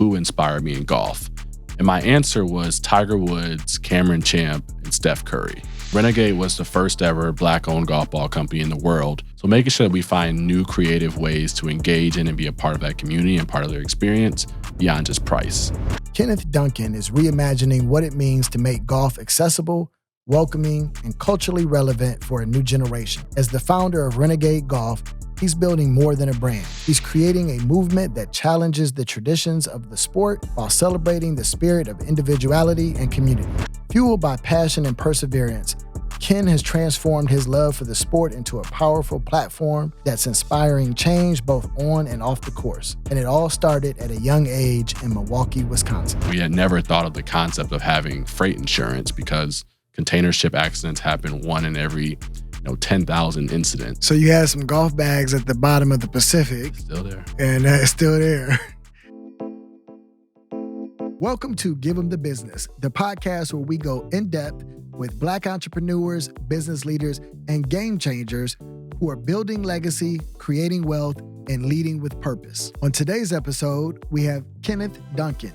who inspired me in golf. And my answer was Tiger Woods, Cameron Champ, and Steph Curry. Renegade was the first ever Black-owned golf ball company in the world. So making sure that we find new creative ways to engage in and be a part of that community and part of their experience beyond just price. Kenneth Duncan is reimagining what it means to make golf accessible, welcoming, and culturally relevant for a new generation. As the founder of Renegade Golf, he's building more than a brand. He's creating a movement that challenges the traditions of the sport while celebrating the spirit of individuality and community. Fueled by passion and perseverance, Ken has transformed his love for the sport into a powerful platform that's inspiring change both on and off the course. And it all started at a young age in Milwaukee, Wisconsin. We had never thought of the concept of having freight insurance because container ship accidents happen one in every 10,000 incidents. So you had some golf bags at the bottom of the Pacific. Still there. And it's still there. Welcome to Give 'Em the Business, the podcast where we go in depth with Black entrepreneurs, business leaders, and game changers who are building legacy, creating wealth, and leading with purpose. On today's episode, we have Kenneth Duncan,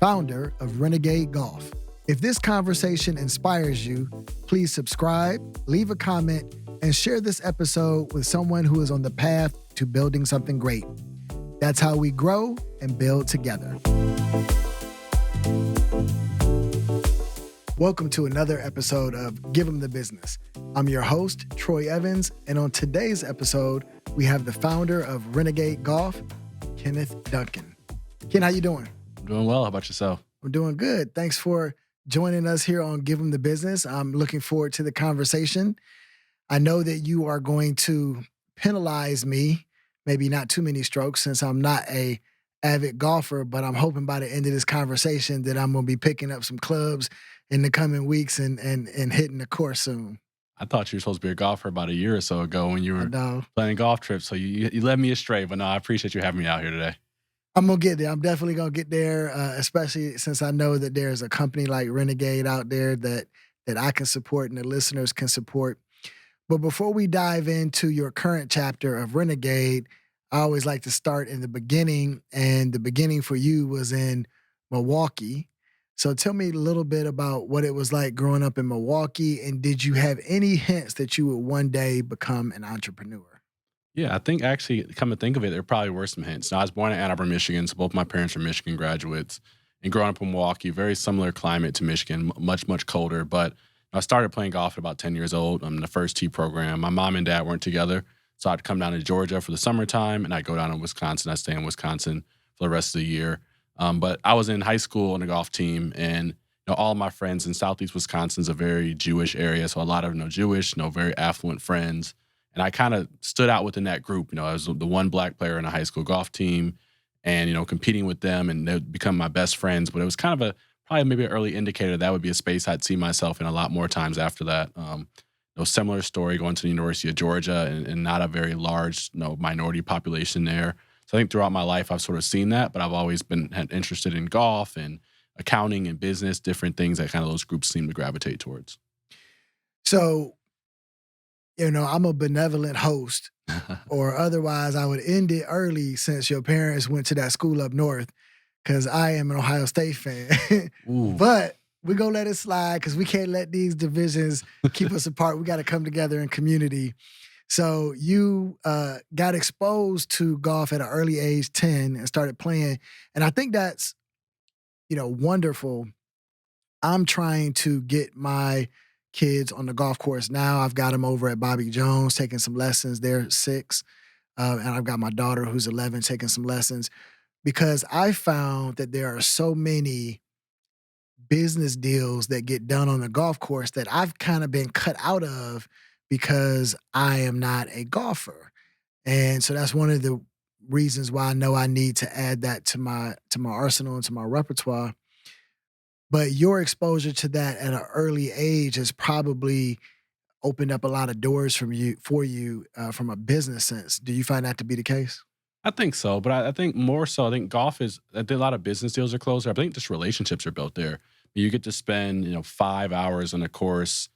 founder of Renegade Golf. If this conversation inspires you, please subscribe, leave a comment, and share this episode with someone who is on the path to building something great. That's how we grow and build together. Welcome to another episode of Give 'Em the Business. I'm your host, Troy Evans, and on today's episode, we have the founder of Renegade Golf, Kenneth Duncan. Ken, how you doing? I'm doing well. How about yourself? I'm doing good. Thanks for joining us here on Give 'Em the Business. I'm looking forward to the conversation. I know that you are going to penalize me, maybe not too many strokes since I'm not a avid golfer, but I'm hoping by the end of this conversation that I'm going to be picking up some clubs in the coming weeks and hitting the course soon. I thought you were supposed to be a golfer about a year or so ago when you were planning golf trips, so you led me astray. But no, I appreciate you having me out here today. I'm going to get there. I'm definitely going to get there, especially since I know that there's a company like Renegade out there that I can support and the listeners can support. But before we dive into your current chapter of Renegade, I always like to start in the beginning, and the beginning for you was in Milwaukee. So tell me a little bit about what it was like growing up in Milwaukee, and did you have any hints that you would one day become an entrepreneur? Yeah, I think actually, come to think of it, there probably were some hints. Now, I was born in Ann Arbor, Michigan, so both my parents are Michigan graduates. And growing up in Milwaukee, very similar climate to Michigan, much, much colder. But I started playing golf at about 10 years old. I'm in the first tee program. My mom and dad weren't together, so I'd come down to Georgia for the summertime, and I'd go down to Wisconsin. I'd stay in Wisconsin for the rest of the year. But I was in high school on the golf team, and all of my friends in Southeast Wisconsin is a very Jewish area, so a lot of Jewish, very affluent friends. And I kind of stood out within that group. I was the one black player in a high school golf team and, competing with them, and they'd become my best friends. But it was kind of probably maybe an early indicator that would be a space I'd see myself in a lot more times after that. Similar story going to the University of Georgia and not a very large, minority population there. So I think throughout my life, I've sort of seen that, but I've always been interested in golf and accounting and business, different things that kind of those groups seem to gravitate towards. So, I'm a benevolent host, or otherwise I would end it early since your parents went to that school up north, because I am an Ohio State fan. But we're going to let it slide because we can't let these divisions keep us apart. We got to come together in community. So you got exposed to golf at an early age, 10, and started playing. And I think that's, wonderful. I'm trying to get my kids on the golf course now. I've got them over at Bobby Jones taking some lessons. They're 6. And I've got my daughter who's 11 taking some lessons, because I found that there are so many business deals that get done on the golf course that I've kind of been cut out of because I am not a golfer. And so that's one of the reasons why I know I need to add that to my arsenal and to my repertoire. But your exposure to that at an early age has probably opened up a lot of doors for you from a business sense. Do you find that to be the case? I think so, but I think more so, I think golf is, I think a lot of business deals are closer. I think just relationships are built there. You get to spend, 5 hours on a course,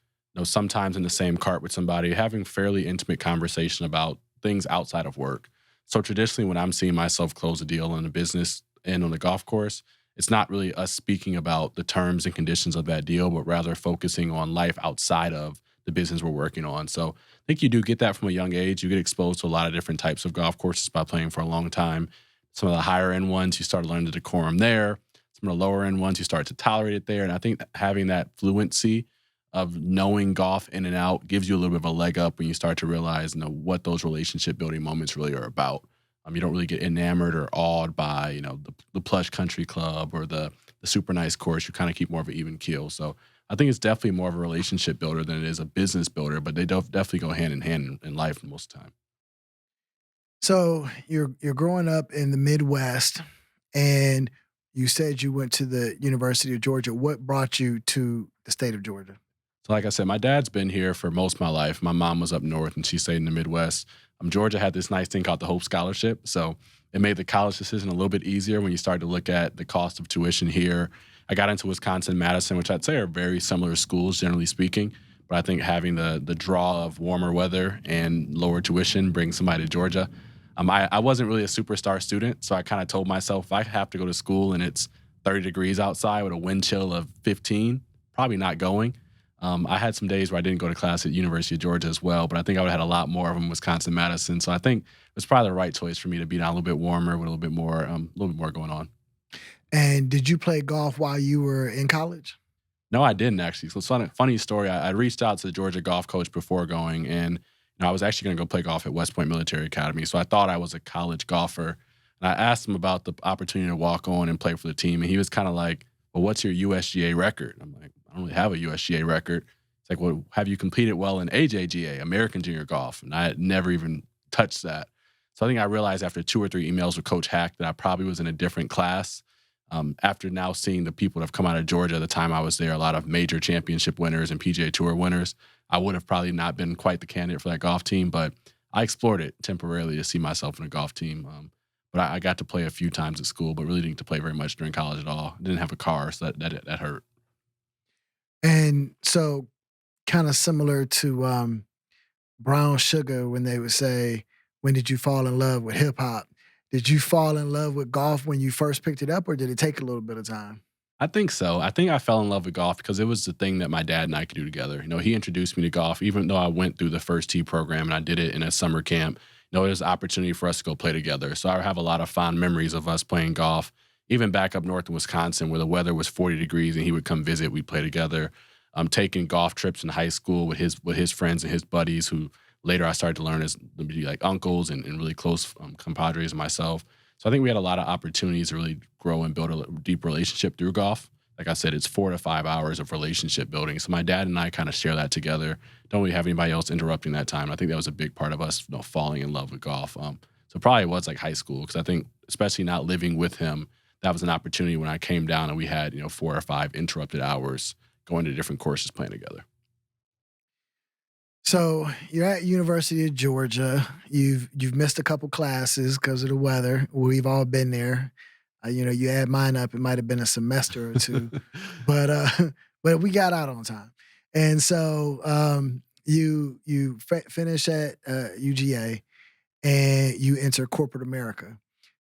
sometimes in the same cart with somebody, having fairly intimate conversation about things outside of work. So traditionally, when I'm seeing myself close a deal in a business in on the golf course, it's not really us speaking about the terms and conditions of that deal, but rather focusing on life outside of the business we're working on. So I think you do get that from a young age. You get exposed to a lot of different types of golf courses by playing for a long time. Some of the higher end ones, you start to learn the decorum there. Some of the lower end ones, you start to tolerate it there. And I think that having that fluency of knowing golf in and out gives you a little bit of a leg up when you start to realize, what those relationship building moments really are about. You don't really get enamored or awed by, the plush country club or the super nice course. You kind of keep more of an even keel. So I think it's definitely more of a relationship builder than it is a business builder, but they definitely go hand in hand in life most of the time. So you're growing up in the Midwest, and you said you went to the University of Georgia. What brought you to the state of Georgia? So, like I said, my dad's been here for most of my life. My mom was up north and she stayed in the Midwest. Georgia had this nice thing called the Hope Scholarship. So it made the college decision a little bit easier when you start to look at the cost of tuition here. I got into Wisconsin, Madison, which I'd say are very similar schools, generally speaking. But I think having the draw of warmer weather and lower tuition brings somebody to Georgia. I wasn't really a superstar student, so I kind of told myself if I have to go to school and it's 30 degrees outside with a wind chill of 15, probably not going. I had some days where I didn't go to class at University of Georgia as well, but I think I would have had a lot more of them in Wisconsin, Madison. So I think it's probably the right choice for me to be down a little bit warmer with a little bit more going on. And did you play golf while you were in college? No, I didn't actually. So funny story. I reached out to the Georgia golf coach before going, and I was actually going to go play golf at West Point Military Academy. So I thought I was a college golfer, and I asked him about the opportunity to walk on and play for the team, and he was kind of like, "Well, what's your USGA record?" I'm like, "I don't really have a USGA record." It's like, "Well, have you competed well in AJGA, American Junior Golf?" And I had never even touched that. So I think I realized after 2 or 3 emails with Coach Hack that I probably was in a different class. After now seeing the people that have come out of Georgia, the time I was there, a lot of major championship winners and PGA Tour winners, I would have probably not been quite the candidate for that golf team, but I explored it temporarily to see myself in a golf team. But I got to play a few times at school, but really didn't get to play very much during college at all. Didn't have a car, so that hurt. And so, kind of similar to Brown Sugar when they would say, "When did you fall in love with hip hop?" Did you fall in love with golf when you first picked it up, or did it take a little bit of time? I think so. I think I fell in love with golf because it was the thing that my dad and I could do together. He introduced me to golf, even though I went through the first tee program and I did it in a summer camp. There's an opportunity for us to go play together. So I have a lot of fond memories of us playing golf, even back up north in Wisconsin where the weather was 40 degrees and he would come visit. We'd play together. Taking golf trips in high school with his friends and his buddies who later I started to learn as to be like uncles and really close compadres of myself. So I think we had a lot of opportunities to really grow and build a deep relationship through golf. Like I said, it's 4 to 5 hours of relationship building. So my dad and I kind of share that together. Don't really have anybody else interrupting that time. I think that was a big part of us, falling in love with golf. So probably it was like high school because I think, especially not living with him, that was an opportunity when I came down and we had 4 or 5 interrupted hours going to different courses playing together. So you're at University of Georgia. You've missed a couple classes because of the weather. We've all been there. You add mine up, it might have been a semester or two, but but we got out on time. And so you finish at UGA and you enter corporate America.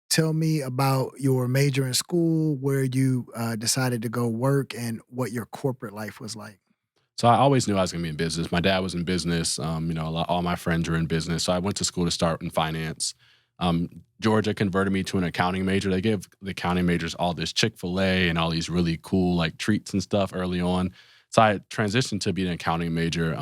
Tell me about your major in school, where you decided to go work, and what your corporate life was like. So I always knew I was going to be in business. My dad was in business. All my friends were in business. So I went to school to start in finance. Georgia converted me to an accounting major. They give the accounting majors all this Chick-fil-A and all these really cool like treats and stuff early on. So I transitioned to be an accounting major.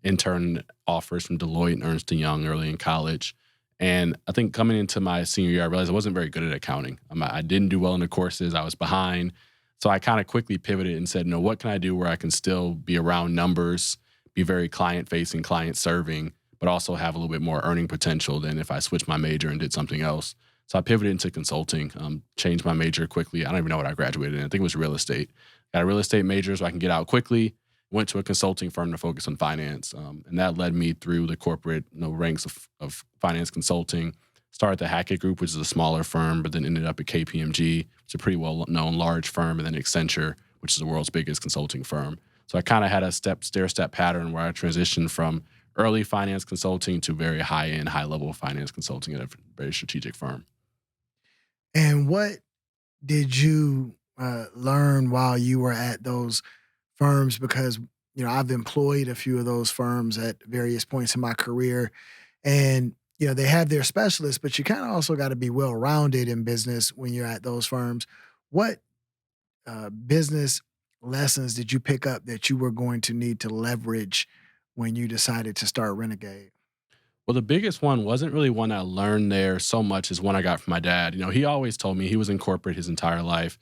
Intern offers from Deloitte and Ernst& Young early in college. And I think coming into my senior year, I realized I wasn't very good at accounting. I didn't do well in the courses. I was behind. So I kind of quickly pivoted and said, what can I do where I can still be around numbers, be very client-facing, client-serving, but also have a little bit more earning potential than if I switched my major and did something else. So I pivoted into consulting, changed my major quickly. I don't even know what I graduated in. I think it was real estate. Got a real estate major so I can get out quickly. Went to a consulting firm to focus on finance. And that led me through the corporate ranks of finance consulting. Started the Hackett Group, which is a smaller firm, but then ended up at KPMG, which is a pretty well-known large firm, and then Accenture, which is the world's biggest consulting firm. So I kind of had a stair-step pattern where I transitioned from early finance consulting to very high-end, high-level finance consulting at a very strategic firm. And what did you learn while you were at those firms? Because, I've employed a few of those firms at various points in my career. And, they have their specialists, but you kind of also got to be well rounded in business when you're at those firms. What business lessons did you pick up that you were going to need to leverage when you decided to start Renegade? Well, the biggest one wasn't really one I learned there so much as one I got from my dad. He always told me, he was in corporate his entire life,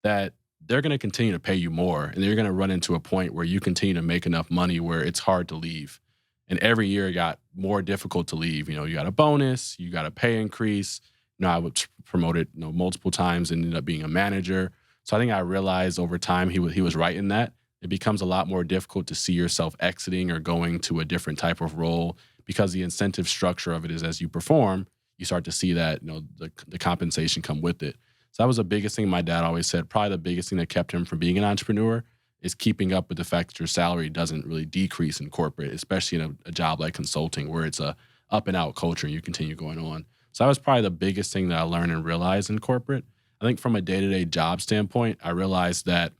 that they're going to continue to pay you more and you're going to run into a point where you continue to make enough money where it's hard to leave. And every year it got more difficult to leave. You got a bonus, you got a pay increase. I was promoted, multiple times and ended up being a manager. So I think I realized over time he was right in that. It becomes a lot more difficult to see yourself exiting or going to a different type of role because the incentive structure of it is as you perform, you start to see that, the compensation come with it. So that was the biggest thing my dad always said. Probably the biggest thing that kept him from being an entrepreneur is keeping up with the fact that your salary doesn't really decrease in corporate, especially in a job like consulting where it's a up and out culture and you continue going on. So that was probably the biggest thing that I learned and realized in corporate. I think from a day-to-day job standpoint, I realized that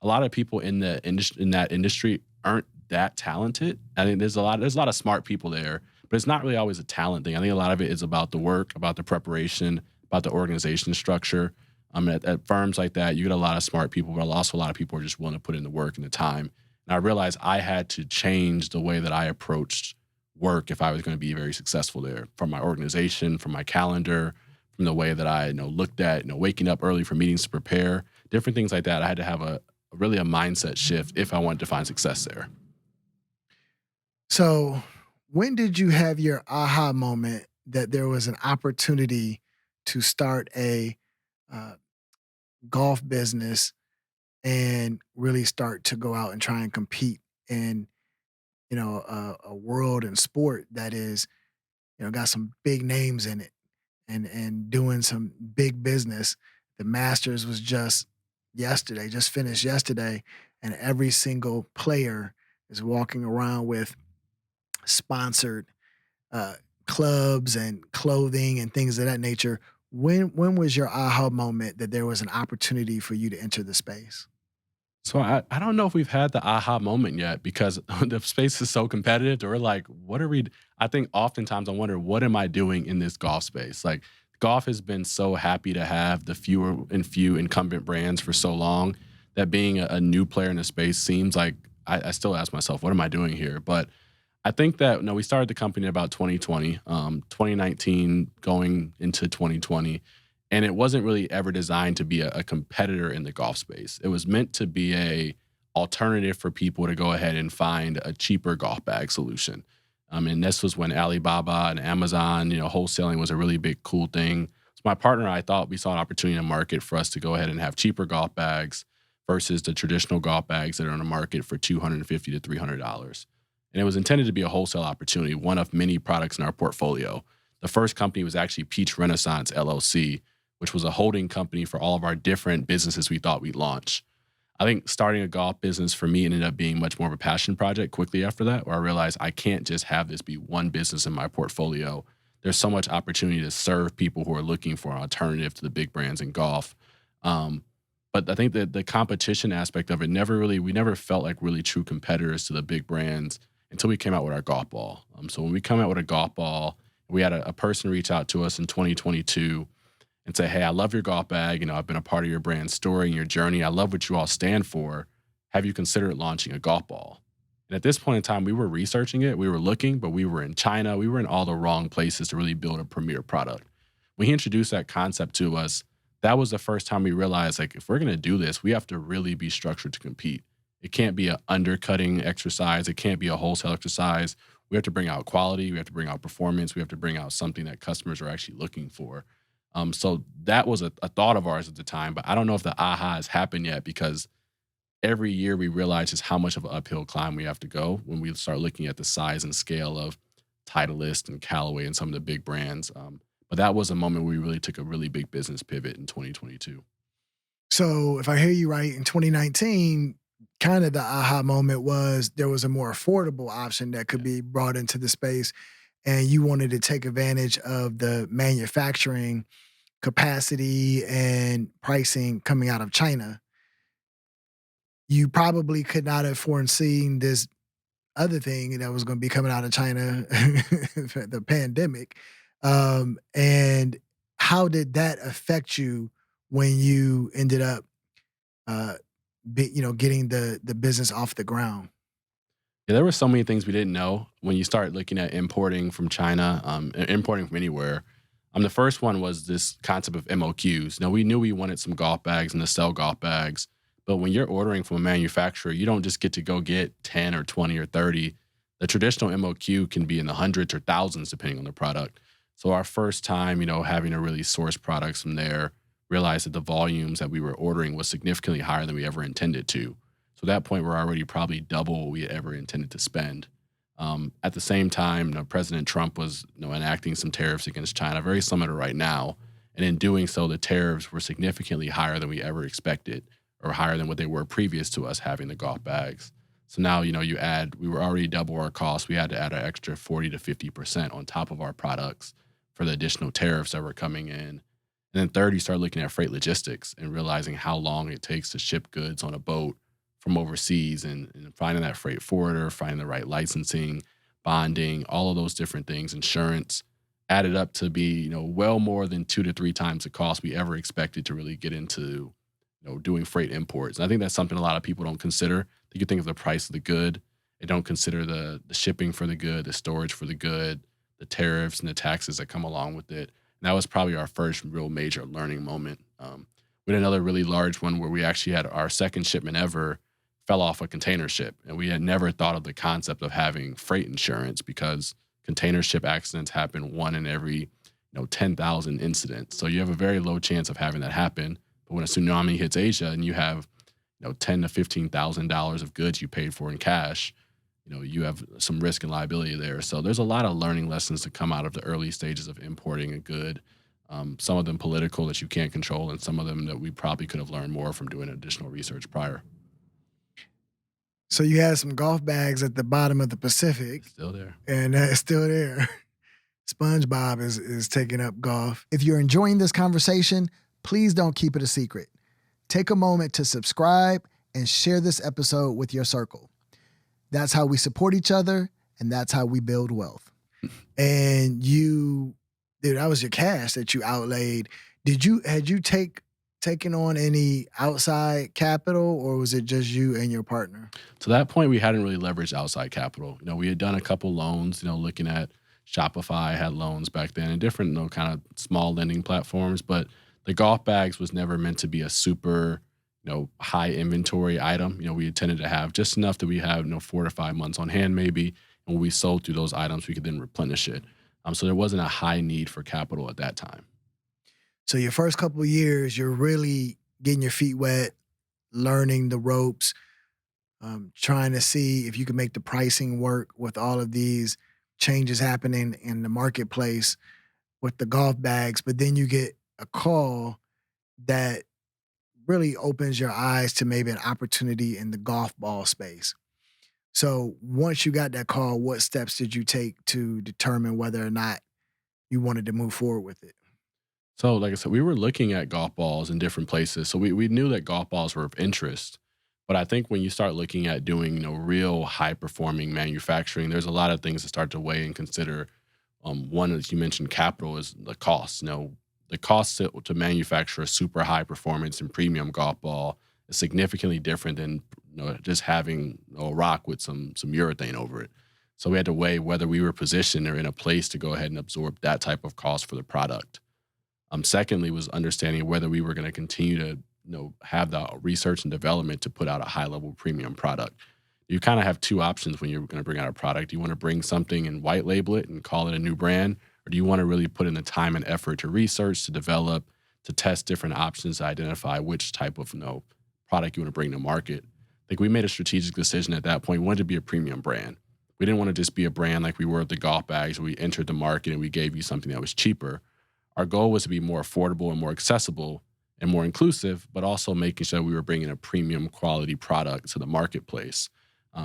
a lot of people in that industry aren't that talented. I think there's a lot of smart people there, but it's not really always a talent thing. I think a lot of it is about the work, about the preparation, about the organization structure. At firms like that, you get a lot of smart people, but also a lot of people are just willing to put in the work and the time. And I realized I had to change the way that I approached work if I was going to be very successful there, from my organization, from my calendar, from the way that I looked at waking up early for meetings to prepare, different things like that. I had to have really a mindset shift if I wanted to find success there. So, when did you have your aha moment that there was an opportunity to start a uh, golf business and really start to go out and try and compete in, a world and sport that is, got some big names in it and doing some big business? The Masters was just yesterday, just finished yesterday, and every single player is walking around with sponsored uh, clubs and clothing and things of that nature. When was your aha moment that there was an opportunity for you to enter the space? So I don't know if we've had the aha moment yet because the space is so competitive that we're like, what are we? I think oftentimes I wonder, what am I doing in this golf space? Like, golf has been so happy to have the few incumbent brands for so long that being a new player in the space seems like I still ask myself, what am I doing here? But I think that we started the company about 2020, 2019 going into 2020, and it wasn't really ever designed to be a competitor in the golf space. It was meant to be a alternative for people to go ahead and find a cheaper golf bag solution. And this was when Alibaba and Amazon, wholesaling was a really big cool thing. So my partner and I thought we saw an opportunity in the market for us to go ahead and have cheaper golf bags versus the traditional golf bags that are on the market for $250 to $300. And it was intended to be a wholesale opportunity, one of many products in our portfolio. The first company was actually Peach Renaissance LLC, which was a holding company for all of our different businesses we thought we'd launch. I think starting a golf business for me ended up being much more of a passion project quickly after that, where I realized I can't just have this be one business in my portfolio. There's so much opportunity to serve people who are looking for an alternative to the big brands in golf. Um, but I think that the competition aspect of it we never felt like really true competitors to the big brands until we came out with our golf ball. So when we come out with a golf ball, we had a person reach out to us in 2022 and say, "Hey, I love your golf bag. I've been a part of your brand story and your journey. I love what you all stand for. Have you considered launching a golf ball?" And at this point in time, we were researching it. We were looking, but we were in China. We were in all the wrong places to really build a premier product. When he introduced that concept to us, that was the first time we realized, like, if we're going to do this, we have to really be structured to compete. It can't be an undercutting exercise. It can't be a wholesale exercise. We have to bring out quality. We have to bring out performance. We have to bring out something that customers are actually looking for. So that was a thought of ours at the time, but I don't know if the aha has happened yet because every year we realize just how much of an uphill climb we have to go when we start looking at the size and scale of Titleist and Callaway and some of the big brands. But that was a moment where we really took a really big business pivot in 2022. So, if I hear you right, in 2019, kind of the aha moment was there was a more affordable option that could Yeah. be brought into the space, and you wanted to take advantage of the manufacturing capacity and pricing coming out of China, you probably could not have foreseen this other thing that was going to be coming out of China, the pandemic. And how did that affect you when you ended up, uh, getting the business off the ground? Yeah, there were so many things we didn't know when you start looking at importing from China, importing from anywhere. The first one was this concept of MOQs. Now, we knew we wanted some golf bags and to sell golf bags, but when you're ordering from a manufacturer, you don't just get to go get 10 or 20 or 30. The traditional MOQ can be in the hundreds or thousands, depending on the product. So, our first time, having to really source products from there, realized that the volumes that we were ordering was significantly higher than we ever intended to. So at that point, we're already probably double what we had ever intended to spend. At the same time, President Trump was enacting some tariffs against China, very similar to right now. And in doing so, the tariffs were significantly higher than we ever expected, or higher than what they were previous to us having the golf bags. So now, we were already double our costs. We had to add an extra 40 to 50% on top of our products for the additional tariffs that were coming in. And then third, you start looking at freight logistics and realizing how long it takes to ship goods on a boat from overseas, and finding that freight forwarder, finding the right licensing, bonding, all of those different things, insurance, added up to be, well more than 2 to 3 times the cost we ever expected to really get into, doing freight imports. And I think that's something a lot of people don't consider. They can think of the price of the good. They don't consider the shipping for the good, the storage for the good, the tariffs and the taxes that come along with it. And that was probably our first real major learning moment. We had another really large one where we actually had our second shipment ever fell off a container ship. And we had never thought of the concept of having freight insurance, because container ship accidents happen one in every 10,000 incidents. So you have a very low chance of having that happen. But when a tsunami hits Asia and you have $10,000 to $15,000 of goods you paid for in cash, you have some risk and liability there. So there's a lot of learning lessons to come out of the early stages of importing a good. Some of them political that you can't control, and some of them that we probably could have learned more from doing additional research prior. So you had some golf bags at the bottom of the Pacific, Still there. and it's still there. SpongeBob is taking up golf. If you're enjoying this conversation, please don't keep it a secret. Take a moment to subscribe and share this episode with your circle. That's how we support each other, and that's how we build wealth. And dude, that was your cash that you outlaid. Had you taken on any outside capital, or was it just you and your partner? To that point, we hadn't really leveraged outside capital. We had done a couple loans, looking at Shopify had loans back then, and different, kind of small lending platforms. But the golf bags was never meant to be a super, high inventory item. We intended to have just enough that we have, 4 to 5 months on hand maybe. And when we sold through those items, we could then replenish it. So there wasn't a high need for capital at that time. So your first couple of years, you're really getting your feet wet, learning the ropes, trying to see if you can make the pricing work with all of these changes happening in the marketplace with the golf bags. But then you get a call that really opens your eyes to maybe an opportunity in the golf ball space. So once you got that call, what steps did you take to determine whether or not you wanted to move forward with it? So, like I said, we were looking at golf balls in different places. So we knew that golf balls were of interest. But I think when you start looking at doing, real high performing manufacturing, there's a lot of things to start to weigh and consider. One, as you mentioned, capital is the cost. The cost to manufacture a super high performance and premium golf ball is significantly different than just having a rock with some urethane over it. So we had to weigh whether we were positioned or in a place to go ahead and absorb that type of cost for the product. Secondly, was understanding whether we were going to continue to have the research and development to put out a high level premium product. You kind of have two options when you're going to bring out a product. You want to bring something and white label it and call it a new brand, or do you want to really put in the time and effort to research, to develop, to test different options, to identify which type of product you want to bring to market? I think we made a strategic decision at that point. We wanted to be a premium brand. We didn't want to just be a brand like we were at the golf bags, where we entered the market and we gave you something that was cheaper. Our goal was to be more affordable and more accessible and more inclusive, but also making sure we were bringing a premium quality product to the marketplace.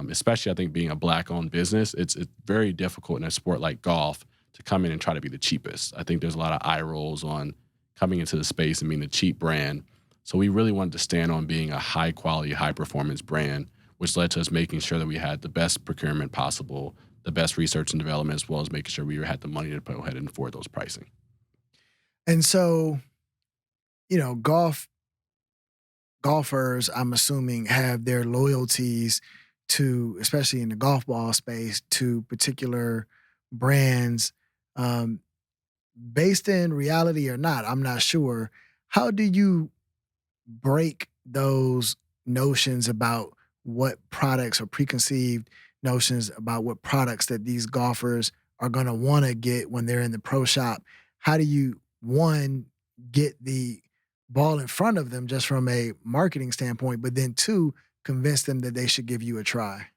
Especially, I think, being a Black-owned business, it's very difficult in a sport like golf to come in and try to be the cheapest. I think there's a lot of eye rolls on coming into the space and being a cheap brand. So we really wanted to stand on being a high quality, high performance brand, which led to us making sure that we had the best procurement possible, the best research and development, as well as making sure we had the money to go ahead and afford those pricing. And so, golfers, I'm assuming, have their loyalties to, especially in the golf ball space, to particular brands. Um, Based in reality or not, I'm not sure. How do you break those notions about what products or preconceived notions about what products that these golfers are going to want to get when they're in the pro shop? How do you, one, get the ball in front of them just from a marketing standpoint, but then two, convince them that they should give you a try?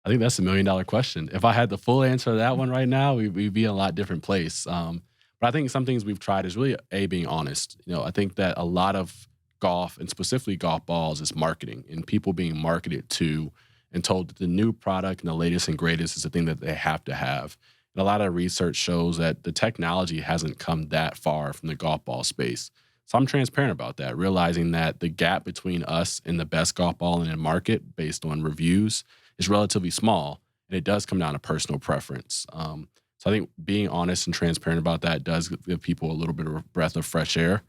I think that's $1 million question. If I had the full answer to that one right now, we'd be in a lot different place. But I think some things we've tried is really being honest. I think that a lot of golf and specifically golf balls is marketing and people being marketed to and told that the new product and the latest and greatest is the thing that they have to have. And a lot of research shows that the technology hasn't come that far from the golf ball space. So I'm transparent about that, realizing that the gap between us and the best golf ball in the market based on reviews is relatively small, and it does come down to personal preference. So I think being honest and transparent about that does give people a little bit of a breath of fresh air.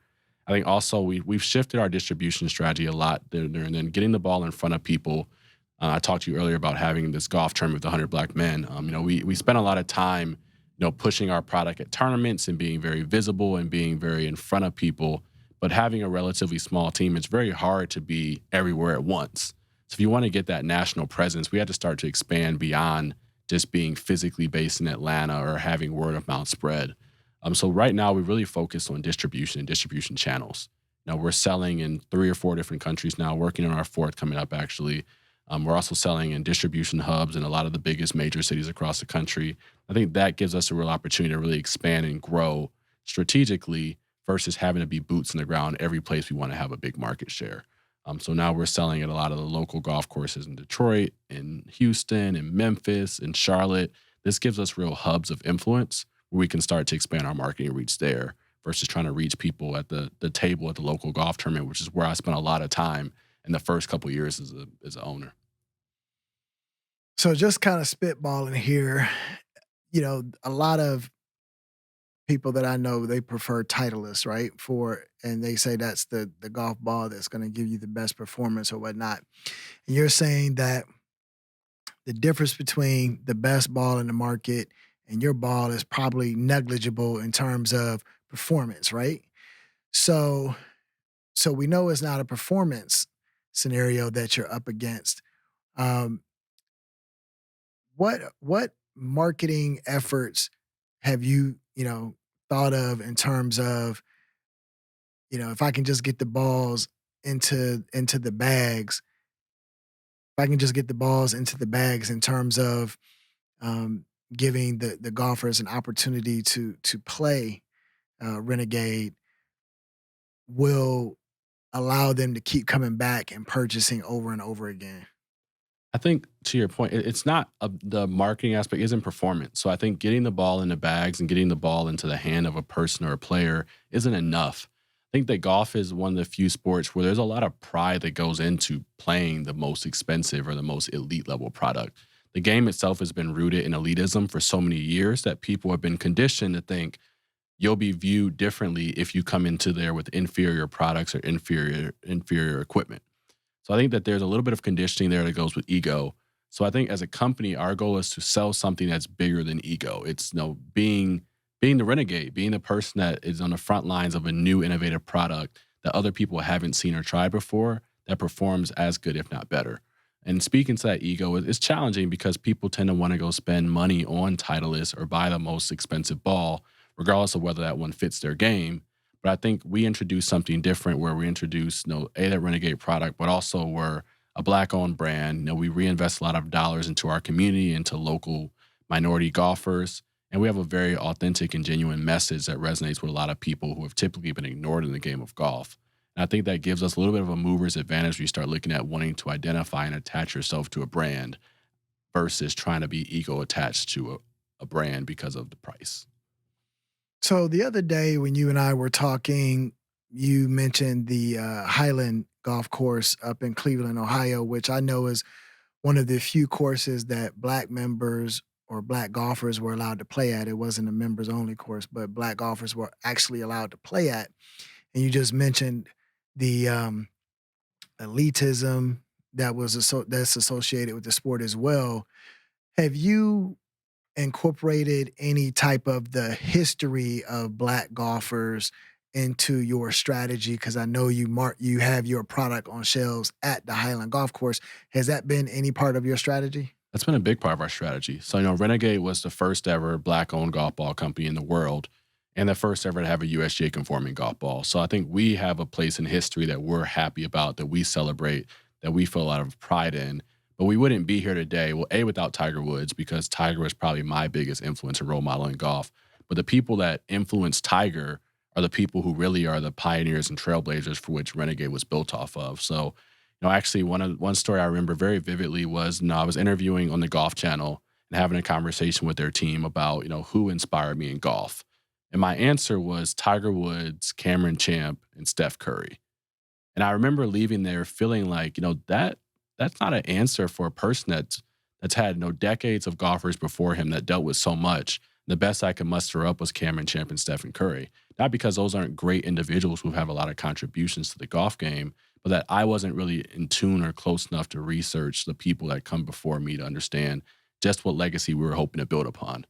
I think also we've shifted our distribution strategy a lot there, and then getting the ball in front of people. I talked to you earlier about having this golf tournament with 100 black men. We spent a lot of time, pushing our product at tournaments and being very visible and being very in front of people. But having a relatively small team, it's very hard to be everywhere at once. So if you want to get that national presence, we had to start to expand beyond just being physically based in Atlanta or having word of mouth spread. So right now we really focus on distribution and distribution channels. Now we're selling in 3 or 4 different countries now, working on our 4th coming up actually. We're also selling in distribution hubs in a lot of the biggest major cities across the country. I think that gives us a real opportunity to really expand and grow strategically versus having to be boots in the ground every place we want to have a big market share. So now we're selling at a lot of the local golf courses in Detroit, in Houston, in Memphis, in Charlotte. This gives us real hubs of influence where we can start to expand our marketing reach there versus trying to reach people at the table at the local golf tournament, which is where I spent a lot of time in the first couple of years as an owner. So just kind of spitballing here, a lot of people that I know, they prefer Titleist, right? And they say that's the golf ball that's going to give you the best performance or whatnot. And you're saying that the difference between the best ball in the market and your ball is probably negligible in terms of performance, right? So so we know it's not a performance scenario that you're up against. Um, what marketing efforts have you, thought of in terms of, if I can just get the balls into the bags, if I can just get the balls into the bags in terms of um, giving the golfers an opportunity to play Renegade will allow them to keep coming back and purchasing over and over again. I think to your point, it's not the marketing aspect isn't performance. So I think getting the ball in the bags and getting the ball into the hand of a person or a player isn't enough. I think that golf is one of the few sports where there's a lot of pride that goes into playing the most expensive or the most elite level product. The game itself has been rooted in elitism for so many years that people have been conditioned to think you'll be viewed differently if you come into there with inferior products or inferior equipment. So I think that there's a little bit of conditioning there that goes with ego. So I think as a company, our goal is to sell something that's bigger than ego. It's being the renegade, being the person that is on the front lines of a new innovative product that other people haven't seen or tried before that performs as good, if not better. And speaking to that ego, it's challenging because people tend to want to go spend money on Titleist or buy the most expensive ball, regardless of whether that one fits their game. But I think we introduced something different where we introduced, that Renegade product, but also we're a black-owned brand. We reinvest a lot of dollars into our community, into local minority golfers, and we have a very authentic and genuine message that resonates with a lot of people who have typically been ignored in the game of golf. And I think that gives us a little bit of a mover's advantage when you start looking at wanting to identify and attach yourself to a brand versus trying to be ego attached to a brand because of the price. So the other day when you and I were talking, you mentioned the Highland Golf Course up in Cleveland, Ohio, which I know is one of the few courses that black members or black golfers were allowed to play at. It wasn't a members only course, but black golfers were actually allowed to play at. And you just mentioned the elitism that's associated with the sport as well. Have you incorporated any type of the history of black golfers into your strategy? Because I know you have your product on shelves at the Highland Golf Course. Has that been any part of your strategy? That's been a big part of our strategy. So, Renegade was the first ever black owned golf ball company in the world and the first ever to have a USGA conforming golf ball. So, I think we have a place in history that we're happy about, that we celebrate, that we feel a lot of pride in. But we wouldn't be here today, well, A, without Tiger Woods, because Tiger was probably my biggest influence and role model in golf. But the people that influenced Tiger are the people who really are the pioneers and trailblazers for which Renegade was built off of. So, actually, one story I remember very vividly was, I was interviewing on the Golf Channel and having a conversation with their team about, who inspired me in golf. And my answer was Tiger Woods, Cameron Champ, and Steph Curry. And I remember leaving there feeling like, that's not an answer for a person that's had, decades of golfers before him that dealt with so much. The best I could muster up was Cameron Champ and Stephen Curry. Not because those aren't great individuals who have a lot of contributions to the golf game, but that I wasn't really in tune or close enough to research the people that come before me to understand just what legacy we were hoping to build upon.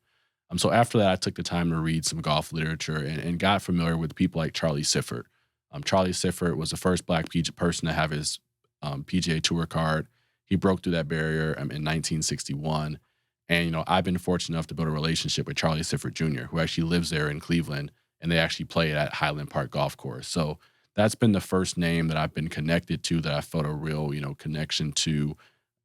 So after that, I took the time to read some golf literature and got familiar with people like Charlie Sifford. Charlie Sifford was the first black person to have his PGA Tour card. He broke through that barrier in 1961. And, I've been fortunate enough to build a relationship with Charlie Sifford Jr., who actually lives there in Cleveland, and they actually play at Highland Park Golf Course. So that's been the first name that I've been connected to, that I felt a real, connection to,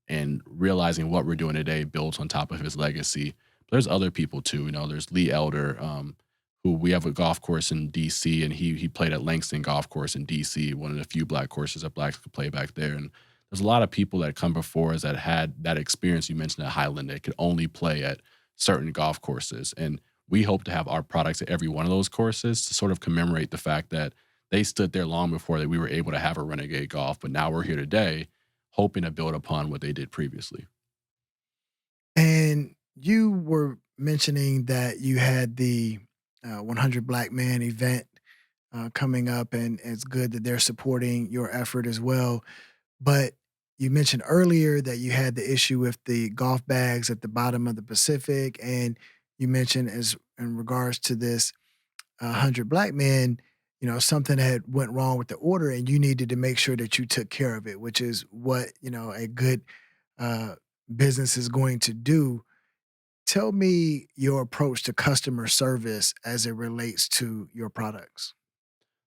and realizing what we're doing today builds on top of his legacy. But there's other people too. There's Lee Elder, who we have a golf course in DC, and he played at Langston Golf Course in DC, one of the few black courses that blacks could play back there. And there's a lot of people that come before us that had that experience you mentioned at Highland that could only play at certain golf courses. And we hope to have our products at every one of those courses to sort of commemorate the fact that they stood there long before that we were able to have a Renegade Golf. But now we're here today hoping to build upon what they did previously. And you were mentioning that you had the 100 Black Man event coming up, and it's good that they're supporting your effort as well. But you mentioned earlier that you had the issue with the golf bags at the bottom of the Pacific, and you mentioned as in regards to this 100 Black Men, something had went wrong with the order, and you needed to make sure that you took care of it, which is what a good uh, business is going to do. Tell me your approach to customer service as it relates to your products.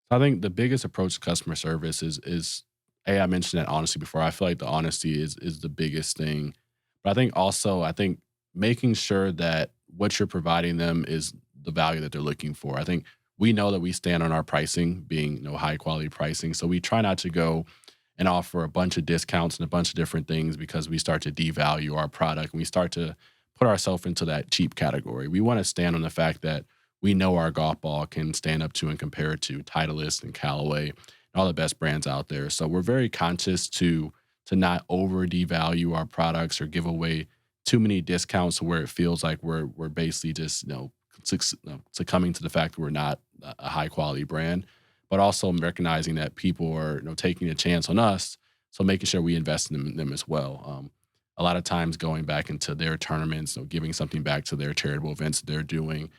I think the biggest approach to customer service is I mentioned that honesty before. I feel like the honesty is the biggest thing. But I think making sure that what you're providing them is the value that they're looking for. I think we know that we stand on our pricing being high quality pricing. So we try not to go and offer a bunch of discounts and a bunch of different things because we start to devalue our product and we start to put ourselves into that cheap category. We want to stand on the fact that we know our golf ball can stand up to and compare to Titleist and Callaway and all the best brands out there. So we're very conscious to not over devalue our products or give away too many discounts to where it feels like we're basically just succumbing to the fact that we're not a high quality brand, but also recognizing that people are taking a chance on us. So making sure we invest in them as well. A lot of times going back into their tournaments, giving something back to their charitable events that they're doing.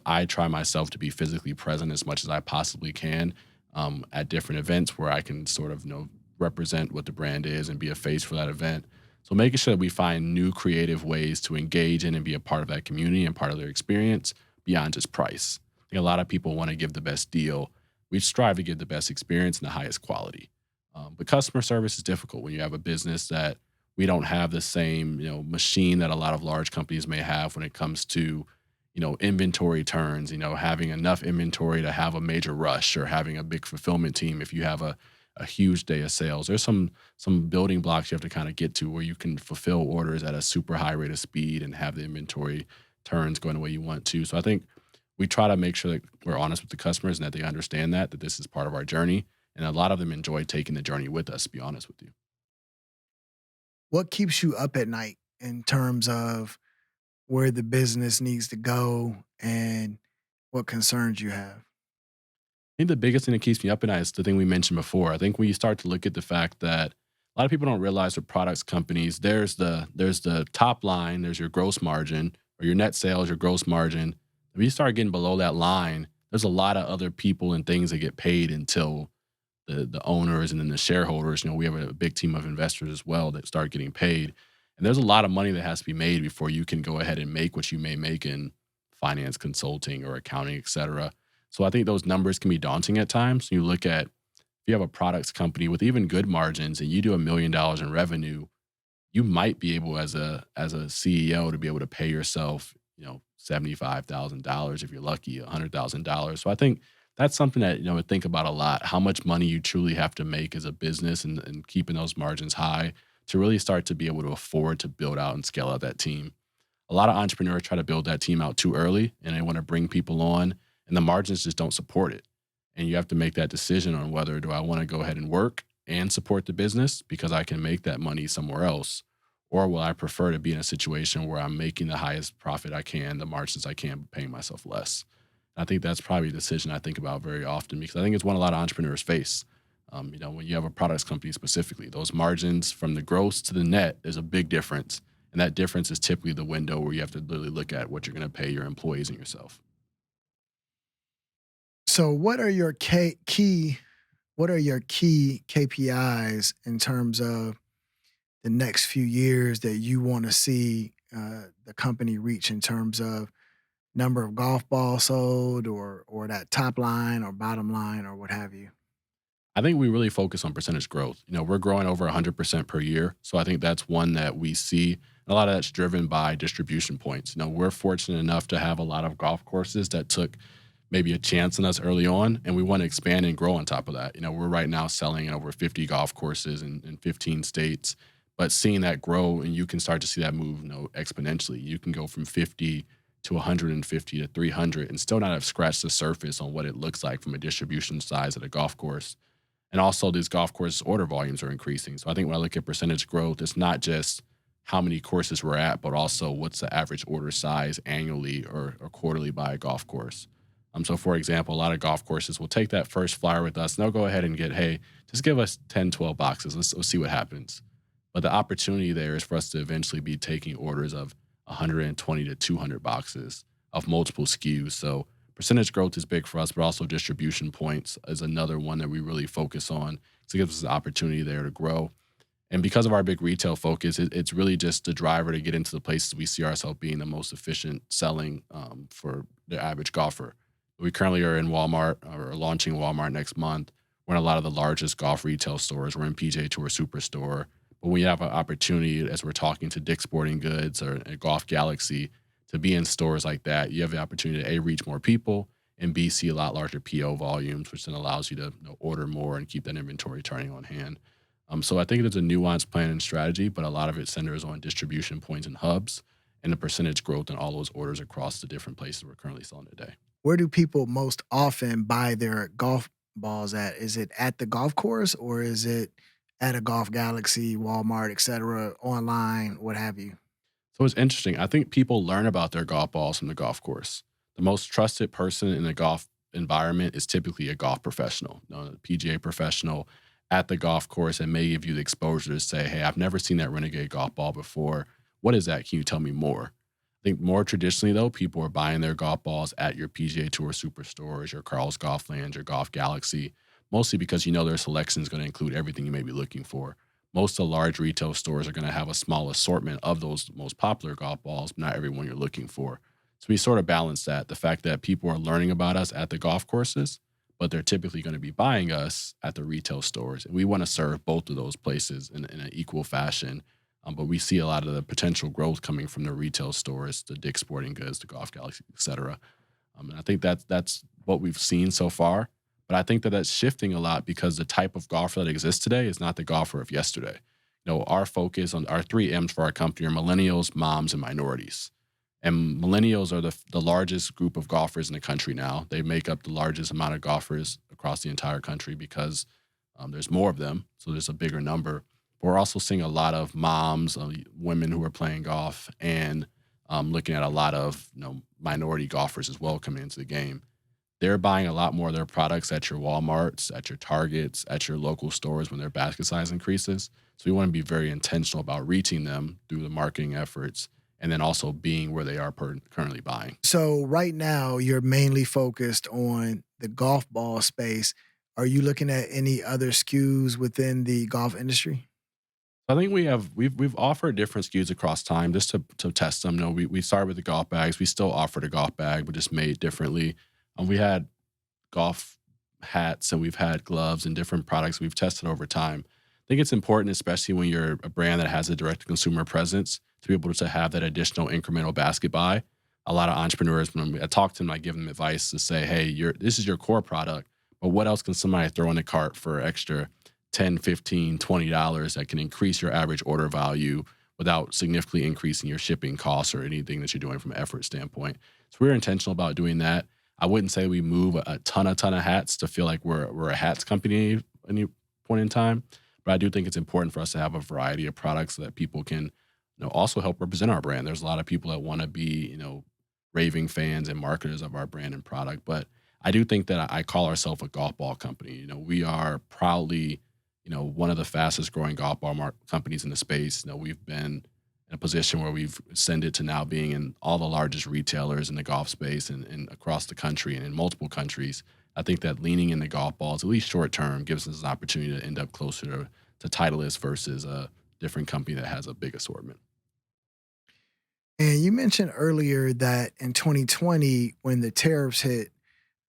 I try myself to be physically present as much as I possibly can at different events where I can sort of represent what the brand is and be a face for that event. So making sure that we find new creative ways to engage in and be a part of that community and part of their experience beyond just price. I think a lot of people want to give the best deal. We strive to give the best experience and the highest quality. But customer service is difficult when you have a business that we don't have the same machine that a lot of large companies may have when it comes to inventory turns, having enough inventory to have a major rush or having a big fulfillment team if you have a huge day of sales. There's some building blocks you have to kind of get to where you can fulfill orders at a super high rate of speed and have the inventory turns going the way you want to. So I think we try to make sure that we're honest with the customers and that they understand that this is part of our journey. And a lot of them enjoy taking the journey with us, to be honest with you. What keeps you up at night in terms of where the business needs to go and what concerns you have? I think the biggest thing that keeps me up at night is the thing we mentioned before. I think when you start to look at the fact that a lot of people don't realize with products companies, there's the top line, there's your gross margin or your net sales, your gross margin. If you start getting below that line, there's a lot of other people and things that get paid until the owners and then the shareholders. We have a big team of investors as well that start getting paid. And there's a lot of money that has to be made before you can go ahead and make what you may make in finance consulting or accounting, et cetera. So I think those numbers can be daunting at times. You look at if you have a products company with even good margins and you do $1 million in revenue, you might be able as a CEO to be able to pay yourself, $75,000 if you're lucky, $100,000. So I think that's something that I think about a lot. How much money you truly have to make as a business and keeping those margins high to really start to be able to afford to build out and scale out that team. A lot of entrepreneurs try to build that team out too early and they want to bring people on and the margins just don't support it. And you have to make that decision on whether do I want to go ahead and work and support the business because I can make that money somewhere else, or will I prefer to be in a situation where I'm making the highest profit I can, the margins I can, but paying myself less. I think that's probably a decision I think about very often because I think it's one a lot of entrepreneurs face. When you have a products company specifically, those margins from the gross to the net, there's a big difference. And that difference is typically the window where you have to literally look at what you're going to pay your employees and yourself. So, what are your key KPIs in terms of the next few years that you want to see the company reach in terms of number of golf balls sold or that top line or bottom line or what have you? I think we really focus on percentage growth. We're growing over 100% per year. So I think that's one that we see. And a lot of that's driven by distribution points. We're fortunate enough to have a lot of golf courses that took maybe a chance on us early on, and we want to expand and grow on top of that. We're right now selling in over 50 golf courses in 15 states, but seeing that grow and you can start to see that move, exponentially. You can go from 50 to 150 to 300 and still not have scratched the surface on what it looks like from a distribution size at a golf course. And also these golf course order volumes are increasing. So I think when I look at percentage growth, it's not just how many courses we're at, but also what's the average order size annually or quarterly by a golf course. So for example, a lot of golf courses will take that first flyer with us and they'll go ahead and get, hey, just give us 10, 12 boxes. Let's see what happens. But the opportunity there is for us to eventually be taking orders of 120 to 200 boxes of multiple SKUs. So percentage growth is big for us, but also distribution points is another one that we really focus on to give us the opportunity there to grow. And because of our big retail focus, it's really just the driver to get into the places we see ourselves being the most efficient selling for the average golfer. We currently are in Walmart or launching Walmart next month. We're in a lot of the largest golf retail stores. We're in PGA Tour Superstore. But we have an opportunity as we're talking to Dick's Sporting Goods or Golf Galaxy to be in stores like that. You have the opportunity to A, reach more people, and B, see a lot larger PO volumes, which then allows you to order more and keep that inventory turning on hand. So I think there's a nuanced plan and strategy, but a lot of it centers on distribution points and hubs and the percentage growth in all those orders across the different places we're currently selling today. Where do people most often buy their golf balls at? Is it at the golf course or is it at a Golf Galaxy, Walmart, et cetera, online, what have you? So it's interesting. I think people learn about their golf balls from the golf course. The most trusted person in the golf environment is typically a golf professional, a PGA professional at the golf course, and may give you the exposure to say, hey, I've never seen that Renegade golf ball before. What is that? Can you tell me more? I think more traditionally, though, people are buying their golf balls at your PGA Tour Superstores, your Carl's Golfland, your Golf Galaxy, mostly because their selection is going to include everything you may be looking for. Most of the large retail stores are going to have a small assortment of those most popular golf balls, but not every one you're looking for. So we sort of balance that, the fact that people are learning about us at the golf courses, but they're typically going to be buying us at the retail stores. And we want to serve both of those places in an equal fashion. But we see a lot of the potential growth coming from the retail stores, the Dick's Sporting Goods, the Golf Galaxy, et cetera. And I think that's what we've seen so far. But I think that that's shifting a lot because the type of golfer that exists today is not the golfer of yesterday. Our focus on our 3 M's for our company are millennials, moms, and minorities. And millennials are the largest group of golfers in the country now. They make up the largest amount of golfers across the entire country because there's more of them, so there's a bigger number. But we're also seeing a lot of moms, women who are playing golf, and looking at a lot of minority golfers as well coming into the game. They're buying a lot more of their products at your Walmarts, at your Targets, at your local stores when their basket size increases. So we want to be very intentional about reaching them through the marketing efforts and then also being where they are currently buying. So right now, you're mainly focused on the golf ball space. Are you looking at any other SKUs within the golf industry? I think we've offered different SKUs across time just to test them. No, we started with the golf bags. We still offer the golf bag, but just made differently. We had golf hats and we've had gloves and different products we've tested over time. I think it's important, especially when you're a brand that has a direct to consumer presence, to be able to have that additional incremental basket buy. A lot of entrepreneurs, when I talk to them, I give them advice to say, hey, this is your core product, but what else can somebody throw in the cart for extra 10, 15, $20 that can increase your average order value without significantly increasing your shipping costs or anything that you're doing from an effort standpoint. So we're intentional about doing that. I wouldn't say we move a ton of hats to feel like we're a hats company at any point in time, but I do think it's important for us to have a variety of products so that people can also help represent our brand. There's a lot of people that want to be raving fans and marketers of our brand and product, but I do think that I call ourselves a golf ball company. We are proudly one of the fastest growing golf ball companies in the space. We've been in a position where we've ascended to now being in all the largest retailers in the golf space and across the country and in multiple countries. I think that leaning in the golf balls, at least short term, gives us an opportunity to end up closer to Titleist versus a different company that has a big assortment. And you mentioned earlier that in 2020, when the tariffs hit,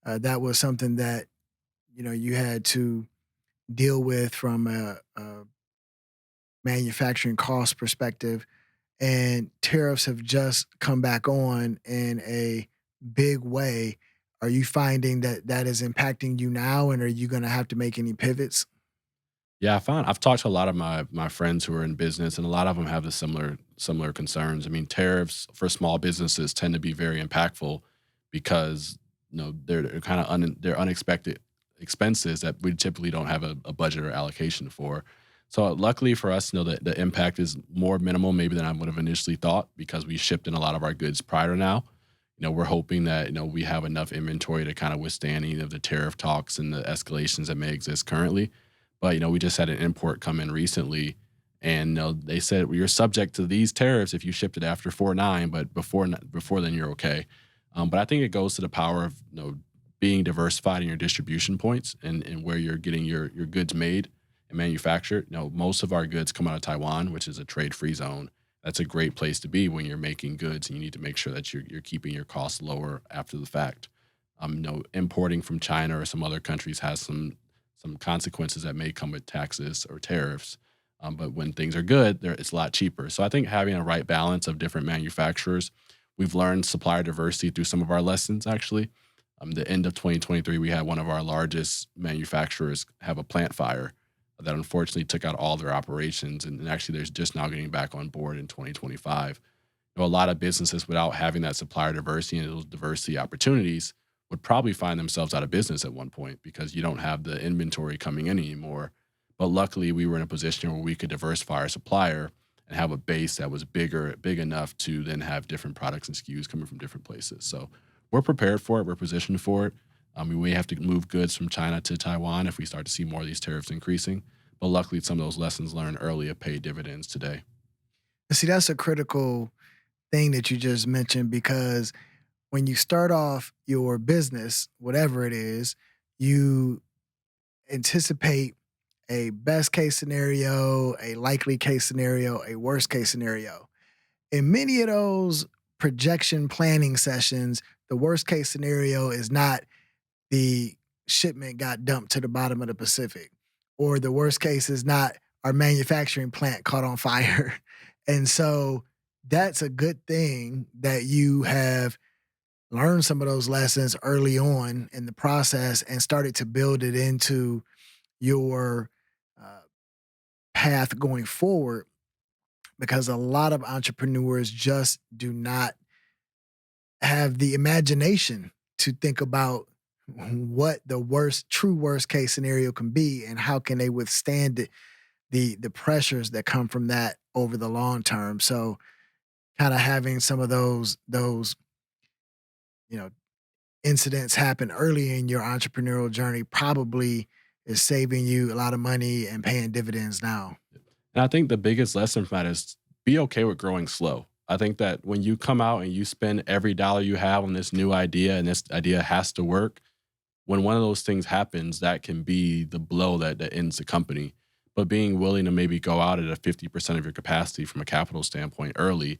that was something that you had to deal with from a manufacturing cost perspective. And tariffs have just come back on in a big way. Are you finding that that is impacting you now, and are you going to have to make any pivots? Yeah, I've talked to a lot of my friends who are in business, and a lot of them have the similar concerns. I mean, tariffs for small businesses tend to be very impactful because they're kind of they're unexpected expenses that we typically don't have a budget or allocation for. So luckily for us, the impact is more minimal maybe than I would have initially thought because we shipped in a lot of our goods prior to now. We're hoping that we have enough inventory to kind of withstand any of the tariff talks and the escalations that may exist currently. But we just had an import come in recently, and they said well, you're subject to these tariffs if you shipped it after 4/9, but before then you're okay. But I think it goes to the power of being diversified in your distribution points and where you're getting your goods made and manufactured. Most of our goods come out of Taiwan, which is a trade-free zone. That's a great place to be when you're making goods, and you need to make sure that you're keeping your costs lower after the fact. Importing from China or some other countries has some consequences that may come with taxes or tariffs. But when things are good, it's a lot cheaper. So I think having a right balance of different manufacturers, we've learned supplier diversity through some of our lessons actually. The end of 2023, we had one of our largest manufacturers have a plant fire that unfortunately took out all their operations. And actually, they're just now getting back on board in 2025. A lot of businesses without having that supplier diversity and those diversity opportunities would probably find themselves out of business at one point because you don't have the inventory coming in anymore. But luckily, we were in a position where we could diversify our supplier and have a base that was big enough to then have different products and SKUs coming from different places. So we're prepared for it. We're positioned for it. We may have to move goods from China to Taiwan if we start to see more of these tariffs increasing. But luckily, some of those lessons learned early have paid dividends today. See, that's a critical thing that you just mentioned because when you start off your business, whatever it is, you anticipate a best case scenario, a likely case scenario, a worst case scenario. In many of those projection planning sessions, the worst case scenario is not the shipment got dumped to the bottom of the Pacific, or the worst case is not our manufacturing plant caught on fire. And so that's a good thing that you have learned some of those lessons early on in the process and started to build it into your uh, path going forward because a lot of entrepreneurs just do not have the imagination to think about what the true worst case scenario can be, and how can they withstand the pressures that come from that over the long term. So kind of having some of those you know incidents happen early in your entrepreneurial journey probably is saving you a lot of money and paying dividends now. And I think the biggest lesson from that is be okay with growing slow. I think that when you come out and you spend every dollar you have on this new idea and this idea has to work, when one of those things happens, that can be the blow that ends the company. But being willing to maybe go out at a 50% of your capacity from a capital standpoint early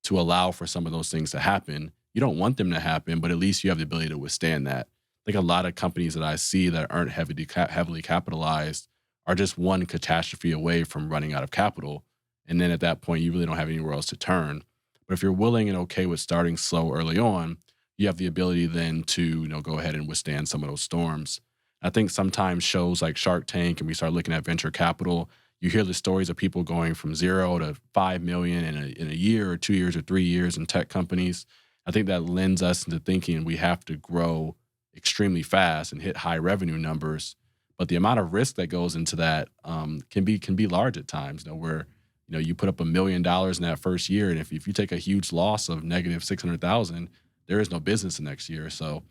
to allow for some of those things to happen. You don't want them to happen, but at least you have the ability to withstand that. I think a lot of companies that I see that aren't heavily capitalized are just one catastrophe away from running out of capital. And then at that point, you really don't have anywhere else to turn. But if you're willing and okay with starting slow early on, you have the ability then to go ahead and withstand some of those storms. I think sometimes shows like Shark Tank and we start looking at venture capital, you hear the stories of people going from 0 to 5 million in a year or 2 years or 3 years in tech companies. I think that lends us into thinking we have to grow extremely fast and hit high revenue numbers. But the amount of risk that goes into that can be large at times. Where you put up $1 million in that first year, and if you take a huge loss of negative 600,000, there is no business the next year. So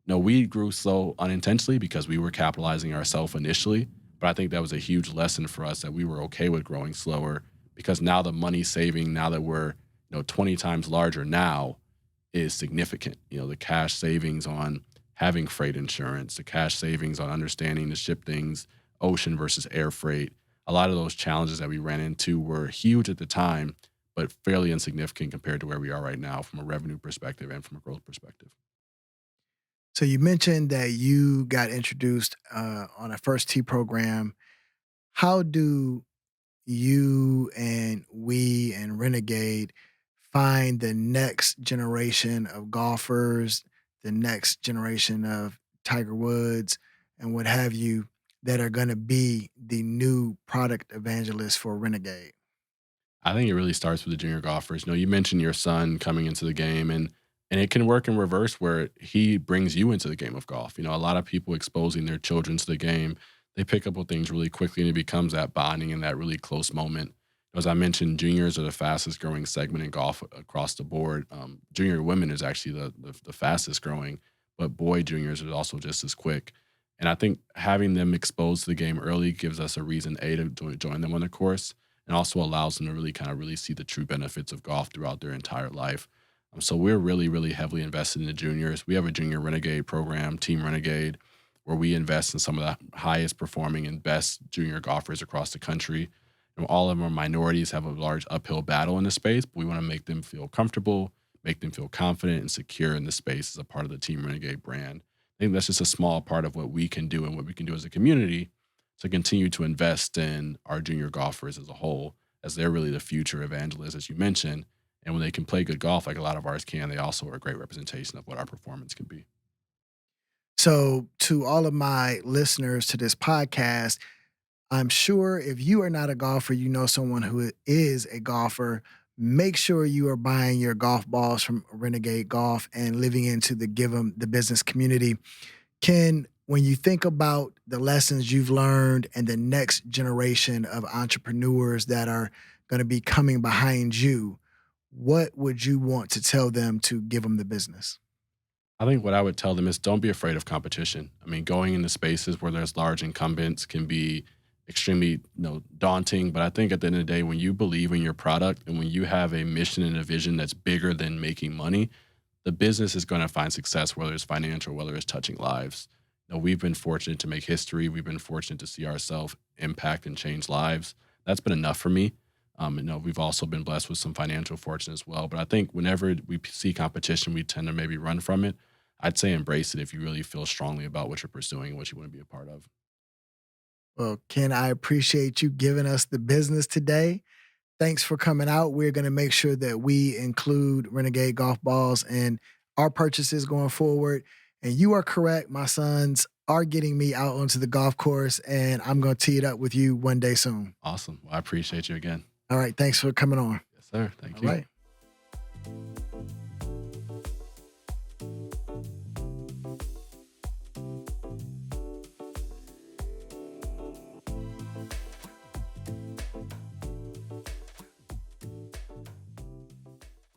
no, we grew slow unintentionally because we were capitalizing ourselves initially. But I think that was a huge lesson for us that we were okay with growing slower because now the money saving, now that we're 20 times larger now, is significant. The cash savings on having freight insurance, the cash savings on understanding to ship things ocean versus air freight. A lot of those challenges that we ran into were huge at the time, but fairly insignificant compared to where we are right now from a revenue perspective and from a growth perspective. So you mentioned that you got introduced on a first tee program. How do you and we and Renegade find the next generation of golfers, the next generation of Tiger Woods, and what have you, that are going to be the new product evangelists for Renegade? I think it really starts with the junior golfers. You mentioned your son coming into the game, and it can work in reverse where he brings you into the game of golf. A lot of people exposing their children to the game, they pick up on things really quickly, and it becomes that bonding and that really close moment. As I mentioned, juniors are the fastest growing segment in golf across the board. Junior women is actually the fastest growing, but boy juniors are also just as quick. And I think having them exposed to the game early gives us a reason to join them on the course, and also allows them to really see the true benefits of golf throughout their entire life. So we're really, really heavily invested in the juniors. We have a junior Renegade program, Team Renegade, where we invest in some of the highest performing and best junior golfers across the country. And all of our minorities have a large uphill battle in the space, but we want to make them feel comfortable, make them feel confident and secure in the space as a part of the Team Renegade brand. I think that's just a small part of what we can do and what we can do as a community to continue to invest in our junior golfers as a whole, as they're really the future evangelists, as you mentioned. And when they can play good golf, like a lot of ours can, they also are a great representation of what our performance can be. So, to all of my listeners to this podcast, I'm sure if you are not a golfer, you know someone who is a golfer. Make sure you are buying your golf balls from Renegade Golf and living into the Give 'em the business community. Ken, when you think about the lessons you've learned and the next generation of entrepreneurs that are going to be coming behind you, what would you want to tell them to give them the business? I think what I would tell them is don't be afraid of competition. I mean, going into spaces where there's large incumbents can be extremely, daunting. But I think at the end of the day, when you believe in your product and when you have a mission and a vision that's bigger than making money, the business is going to find success, whether it's financial, whether it's touching lives. We've been fortunate to make history. We've been fortunate to see ourselves impact and change lives. That's been enough for me. We've also been blessed with some financial fortune as well. But I think whenever we see competition, we tend to maybe run from it. I'd say embrace it if you really feel strongly about what you're pursuing and what you want to be a part of. Well, Ken, I appreciate you giving us the business today. Thanks for coming out. We're going to make sure that we include Renegade golf balls in our purchases going forward. And you are correct. My sons are getting me out onto the golf course, and I'm going to tee it up with you one day soon. Awesome. Well, I appreciate you again. All right. Thanks for coming on. Yes, sir. Thank All you. right.